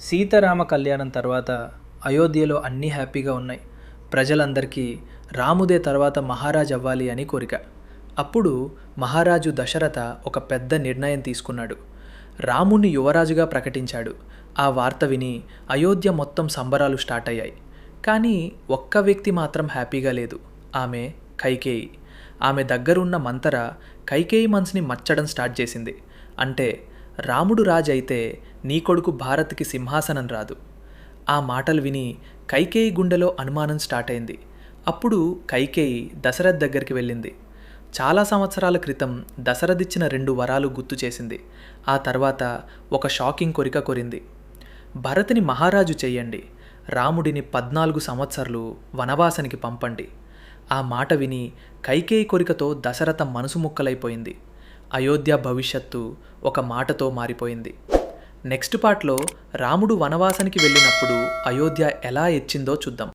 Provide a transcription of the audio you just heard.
సీతారామ కళ్యాణం తర్వాత అయోధ్యలో అన్నీ హ్యాపీగా ఉన్నాయి. ప్రజలందరికీ రాముదే తర్వాత మహారాజు అవ్వాలి అని కోరిక. అప్పుడు మహారాజు దశరథ ఒక పెద్ద నిర్ణయం తీసుకున్నాడు. రాముణ్ణి యువరాజుగా ప్రకటించాడు. ఆ వార్త విని అయోధ్య మొత్తం సంబరాలు స్టార్ట్ అయ్యాయి. కానీ ఒక్క వ్యక్తి మాత్రం హ్యాపీగా లేదు. ఆమె కైకేయి. ఆమె దగ్గరున్న మంతర కైకేయి మనసుని మచ్చడం స్టార్ట్ చేసింది. అంటే రాముడు రాజు అయితే నీ కొడుకు భారత్కి సింహాసనం రాదు. ఆ మాటలు విని కైకేయి గుండెలో అనుమానం స్టార్ట్ అయింది. అప్పుడు కైకేయి దశరథ్ దగ్గరికి వెళ్ళింది. చాలా సంవత్సరాల క్రితం దశరథిచ్చిన 2 వరాలు గుర్తు చేసింది. ఆ తర్వాత ఒక షాకింగ్ కోరిక కోరింది. భరతుని మహారాజు చెయ్యండి, రాముడిని 14 సంవత్సరాలు వనవాసానికి పంపండి. ఆ మాట విని కైకేయి కోరికతో దశరథ మనసు ముక్కలైపోయింది. అయోధ్య భవిష్యత్తు ఒక మాటతో మారిపోయింది. నెక్స్ట్ పార్ట్లో రాముడు వనవాసానికి వెళ్ళినప్పుడు అయోధ్య ఎలా ఎచ్చిందో చూద్దాం.